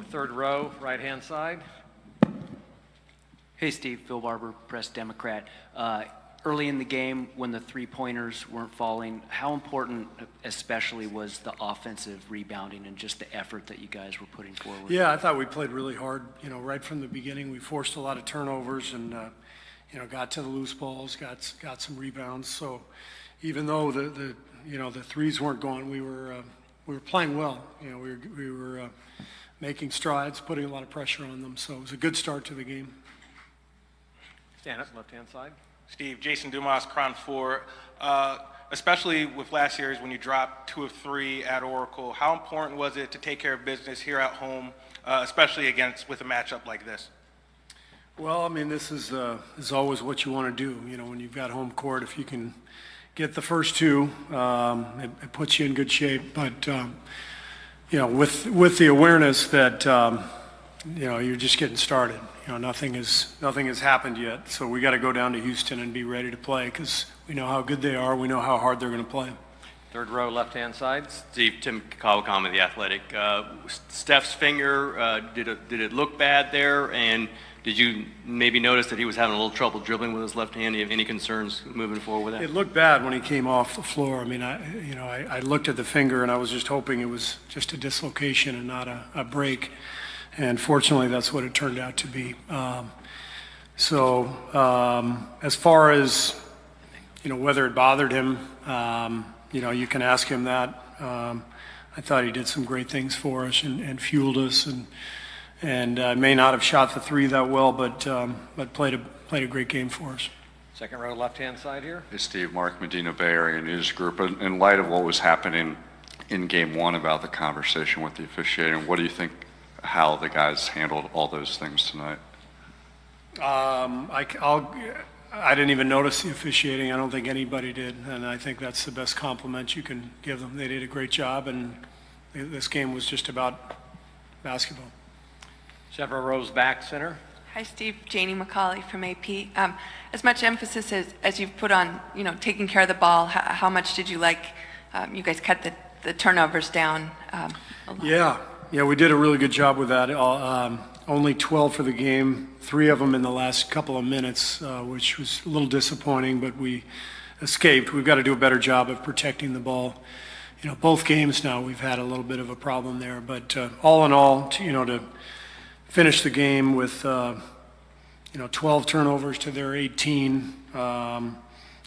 Third row, right-hand side. Hey, Steve. Phil Barber, Press Democrat. Early in the game, when the three-pointers weren't falling, how important especially was the offensive rebounding and just the effort that you guys were putting forward? Yeah, I thought we played really hard. Right from the beginning, we forced a lot of turnovers and, got to the loose balls, got some rebounds. So even though the threes weren't going, we were playing well. We were making strides, putting a lot of pressure on them. So it was a good start to the game. Stand up, left-hand side. Steve, Jason Dumas, Cron 4. Especially with last series when you dropped 2 of 3 at Oracle, how important was it to take care of business here at home, especially with a matchup like this? Well, I mean, this is always what you want to do. When you've got home court, if you can get the first 2, it puts you in good shape. But with the awareness that you're just getting started. Nothing has happened yet. So we got to go down to Houston and be ready to play because we know how good they are. We know how hard they're going to play. Third row, left-hand side. Steve, Tim Kawakami with The Athletic. Steph's finger, did it look bad there? And did you maybe notice that he was having a little trouble dribbling with his left hand? Do you have any concerns moving forward with that? It looked bad when he came off the floor. I mean, I looked at the finger and I was just hoping it was just a dislocation and not a break. And fortunately, that's what it turned out to be. As far as, whether it bothered him, you can ask him that. I thought he did some great things for us and fueled us and may not have shot the 3 that well, but played a great game for us. Second row, left-hand side here. Hey, Steve, Mark Medina, Bay Area News Group. In light of what was happening in Game 1 about the conversation with the officiating, what do you think how the guys handled all those things tonight? I didn't even notice the officiating. I don't think anybody did, and I think that's the best compliment you can give them. They did a great job, and this game was just about basketball. Several rows back, center. Hi, Steve. Janie McCauley from AP. As much emphasis as you've put on, taking care of the ball, how much did you like? You guys cut the turnovers down a lot. Yeah, we did a really good job with that. Only 12 for the game, 3 of them in the last couple of minutes, which was a little disappointing, but we escaped. We've got to do a better job of protecting the ball. Both games now we've had a little bit of a problem there, but all in all, to finish the game with 12 turnovers to their 18,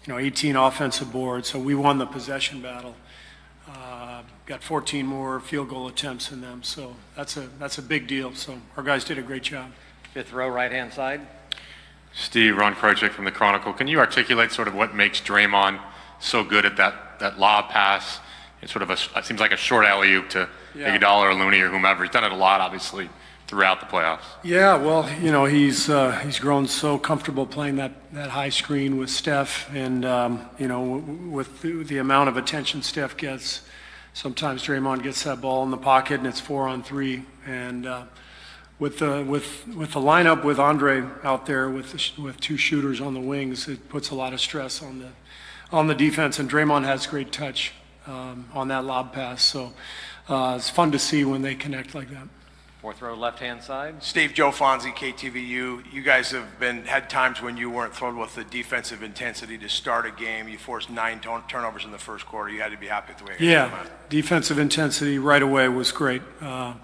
18 offensive boards. So we won the possession battle. Got 14 more field goal attempts in them, so that's a big deal. So our guys did a great job. Fifth row, right-hand side. Steve, Ron Krojcik from the Chronicle. Can you articulate sort of what makes Draymond so good at that lob pass? It's sort of it seems like a short alley-oop to Iguodala or Looney or whomever. He's done it a lot, obviously, throughout the playoffs. Yeah, well, he's grown so comfortable playing that high screen with Steph, and with the amount of attention Steph gets. Sometimes Draymond gets that ball in the pocket and it's 4-on-3, and with the lineup with Andre out there with 2 shooters on the wings, it puts a lot of stress on the defense. And Draymond has great touch on that lob pass, so it's fun to see when they connect like that. Fourth row, left-hand side. Steve, Joe Fonzie, KTVU. You guys have had times when you weren't thrilled with the defensive intensity to start a game. You forced 9 turnovers in the first quarter. You had to be happy with the way it came out. Defensive intensity right away was great. I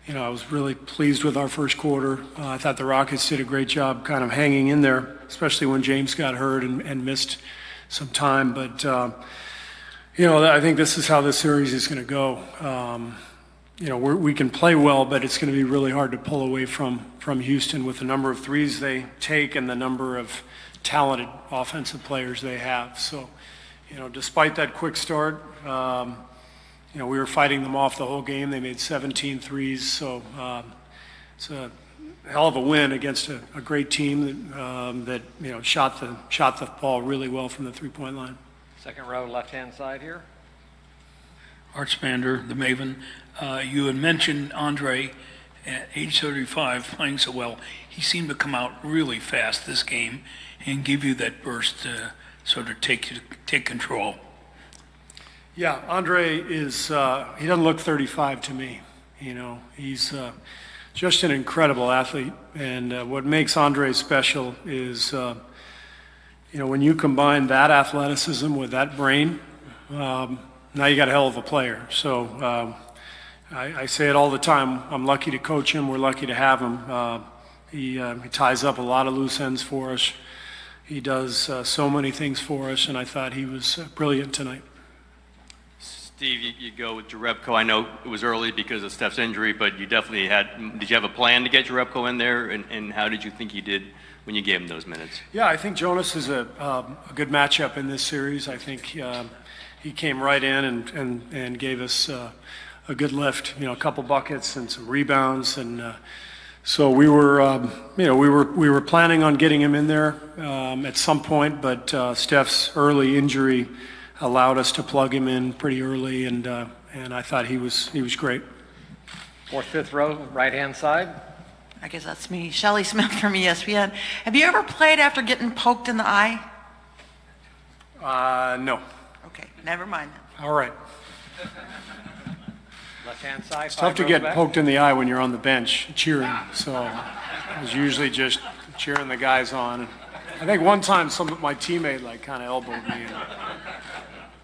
was really pleased with our first quarter. I thought the Rockets did a great job kind of hanging in there, especially when James got hurt and missed some time. But, I think this is how this series is going to go. We can play well, but it's going to be really hard to pull away from Houston with the number of threes they take and the number of talented offensive players they have. So, despite that quick start, we were fighting them off the whole game. They made 17 threes, so it's a hell of a win against a great team that shot the ball really well from the three-point line. Second row, left-hand side here. Art Spander, the Maven. You had mentioned Andre at age 35 playing so well. He seemed to come out really fast this game and give you that burst to sort of take control. Yeah, Andre is, he doesn't look 35 to me. He's just an incredible athlete. And what makes Andre special is, when you combine that athleticism with that brain, now you got a hell of a player. So I say it all the time. I'm lucky to coach him. We're lucky to have him. He ties up a lot of loose ends for us. He does so many things for us, and I thought he was brilliant tonight. Steve, you go with Jerebko. I know it was early because of Steph's injury, but you definitely did you have a plan to get Jerebko in there, and how did you think he did when you gave him those minutes? Yeah, I think Jonas is a good matchup in this series. I think he came right in and gave us a good lift, a couple buckets and some rebounds, and so we were planning on getting him in there at some point, but Steph's early injury allowed us to plug him in pretty early, and I thought he was great. Fourth, fifth row, right-hand side. I guess that's me. Shelley Smith from ESPN. Have you ever played after getting poked in the eye? No. Okay, never mind. All right. Left-hand side, It's tough to get poked in the eye when you're on the bench cheering, so I was usually just cheering the guys on. I think one time my teammate kind of elbowed me and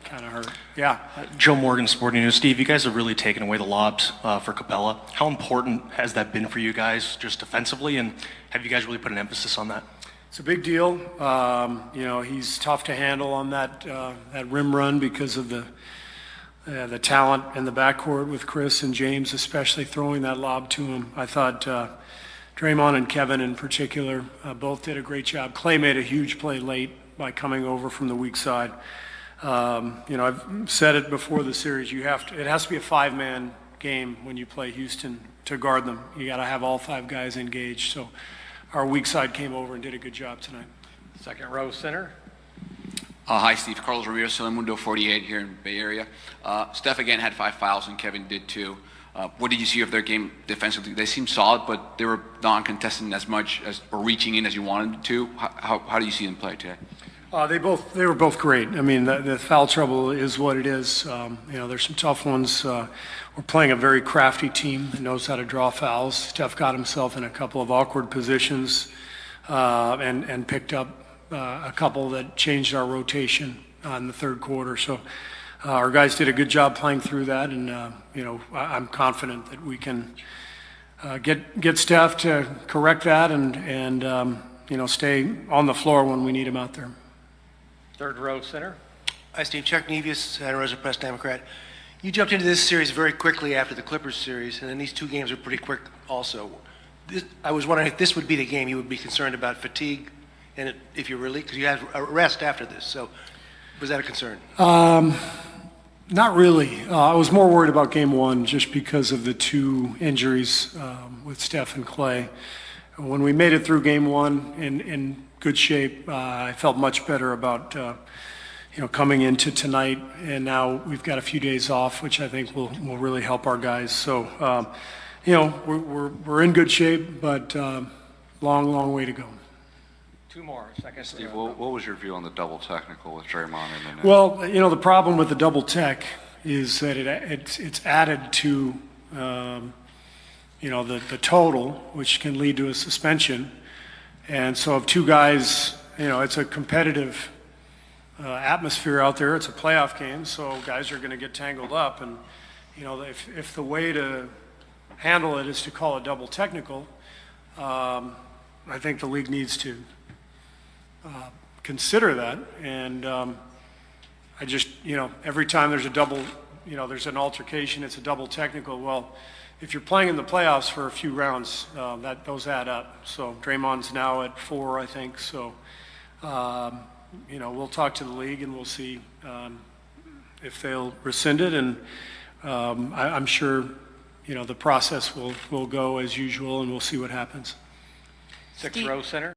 kind of hurt. Yeah. Joe Morgan, Sporting News. Steve, you guys have really taken away the lobs for Capella. How important has that been for you guys just defensively, and have you guys really put an emphasis on that? It's a big deal. He's tough to handle on that rim run because of the talent in the backcourt with Chris and James, especially throwing that lob to him. I thought Draymond and Kevin in particular both did a great job. Clay made a huge play late by coming over from the weak side. I've said it before the series, it has to be a five-man game when you play Houston to guard them. You got to have all five guys engaged. So our weak side came over and did a good job tonight. Second row, center. Hi, Steve. Carlos Ramirez, Telemundo 48 here in Bay Area. Steph again had 5 fouls, and Kevin did too. What did you see of their game defensively? They seemed solid, but they were non-contesting as much or reaching in as you wanted to. How do you see them play today? They were both great. I mean, the foul trouble is what it is. There's some tough ones. We're playing a very crafty team that knows how to draw fouls. Steph got himself in a couple of awkward positions and picked up a couple that changed our rotation in the third quarter. So our guys did a good job playing through that, and I'm confident that we can get Steph to correct that and stay on the floor when we need him out there. Third row, center. Hi, Steve. Chuck Nevius, Santa Rosa Press Democrat. You jumped into this series very quickly after the Clippers series, and then these two games were pretty quick also. I was wondering if this would be the game you would be concerned about fatigue, and if you really, because you had a rest after this, so was that a concern? Not really. I was more worried about game one just because of the two injuries with Steph and Clay. When we made it through game one in good shape, I felt much better about coming into tonight, and now we've got a few days off, which I think will really help our guys. So, we're in good shape, but long way to go. Two more, second. Steve, what was your view on the double technical with Draymond in the net? Well, the problem with the double tech is that it's added to the total, which can lead to a suspension. And so if two guys, it's a competitive atmosphere out there. It's a playoff game, so guys are going to get tangled up. And, if the way to handle it is to call a double technical, I think the league needs to consider that. And I just, every time there's a double, there's an altercation, it's a double technical. Well, if you're playing in the playoffs for a few rounds, those add up. So Draymond's now at 4, I think. So, we'll talk to the league and we'll see if they'll rescind it. And I'm sure, the process will go as usual, and we'll see what happens. Sixth row, center.